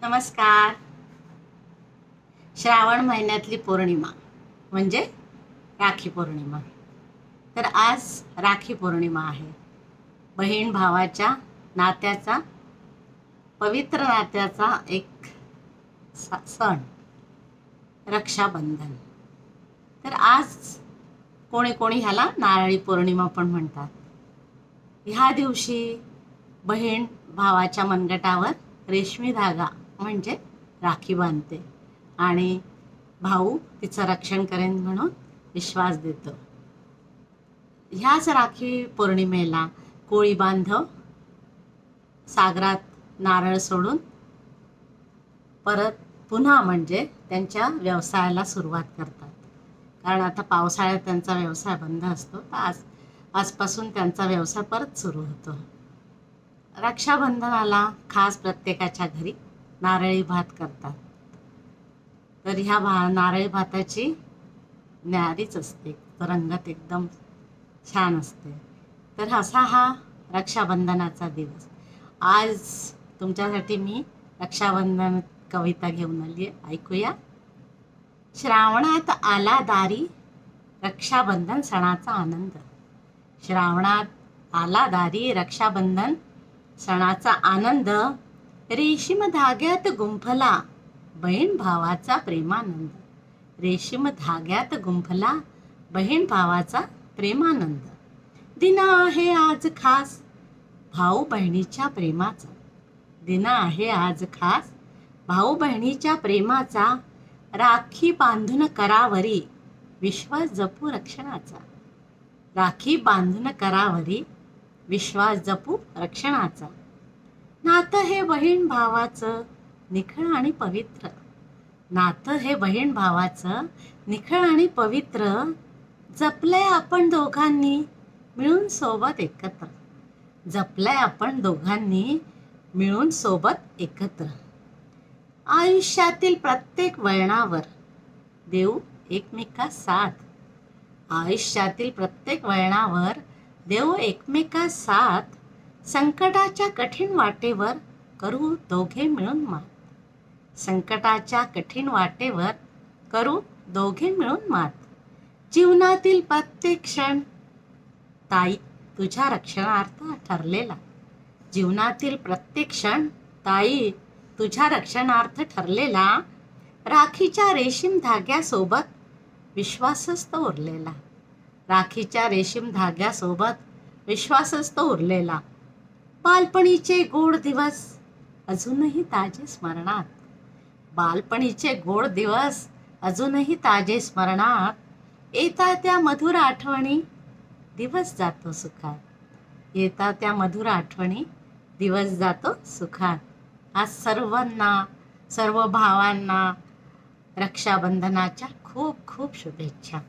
नमस्कार. श्रावण महिन्यातली पौर्णिमा म्हणजे राखी पौर्णिमा. तर आज राखी पौर्णिमा आहे. बहीण भावाच्या नात्याचा, पवित्र नात्याचा एक सण, रक्षाबंधन. तर आज कोणी कोणी ह्याला नारळी पौर्णिमा पण म्हणतात. ह्या दिवशी बहीण भावाच्या मनगटावर रेशमी धागा म्हणजे राखी बांधते आणि भाऊ तिचं रक्षण करेन म्हणून विश्वास देतो. ह्याच राखी पौर्णिमेला कोळी बांधव सागरात नारळ सोडून परत पुन्हा म्हणजे त्यांच्या व्यवसायाला सुरुवात करतात. कारण आता पावसाळ्यात त्यांचा व्यवसाय बंद असतो, तर आजपासून त्यांचा व्यवसाय परत सुरू होतो. रक्षाबंधनाला खास प्रत्येकाच्या घरी नारळी भात करतात. तर ह्या नारळी भाताची न्यारीच असते, रंगत एकदम छान असते. तर असा हा रक्षाबंधनाचा दिवस. आज तुमच्यासाठी मी रक्षाबंधन कविता घेऊन आली आहे, ऐकूया. श्रावणात आला दारी रक्षाबंधन सणाचा आनंद. श्रावणात आला दारी रक्षाबंधन सणाचा आनंद. रेशीम धाग्यात गुंफला बहीण भावाचा प्रेमानंद. रेशीम धाग्यात गुंफला बहीण भावाचा प्रेमानंद. दिन आहे आज खास भाऊ बहिणीच्या प्रेमाचा. दिन आहे आज खास भाऊ बहिणीच्या प्रेमाचा. राखी बांधून करावरी विश्वास जपू रक्षणाचा. राखी बांधून करावरी विश्वास जपू रक्षणाचा. नातं हे बहीण भावाचं निखळ आणि पवित्र. नातं हे बहीण भावाचं निखळ आणि पवित्र. जपलंय आपण दोघांनी मिळून सोबत एकत्र. जपलंय आपण दोघांनी मिळून सोबत एकत्र. आयुष्यातील प्रत्येक वळणावर देऊ एकमेकास साथ. आयुष्यातील प्रत्येक वळणावर देऊ एकमेकास साथ. संकटाच्या कठीण वाटेवर करू दोघे मिळून मात. संकटाच्या कठीण वाटेवर करू दोघे मिळून मात. जीवनातील प्रत्येक क्षण ताई तुझ्या रक्षणार्थ ठरलेला. जीवनातील प्रत्येक क्षण ताई तुझ्या रक्षणार्थ ठरलेला. राखीच्या रेशीम धाग्यासोबत विश्वासच तो उरलेला. राखीच्या रेशीम धाग्यासोबत विश्वासच तो उरलेला. बालपणीचे गोड दिवस अजूनही ताजे स्मरणात. बालपणीचे गोड दिवस अजूनही ताजे स्मरणात. येता त्या मधुर आठवणी दिवस जातो सुखात. येता त्या मधुर आठवणी दिवस जातो सुखात. आज सर्वांना, सर्व भावांना रक्षाबंधनाच्या खूप खूप शुभेच्छा.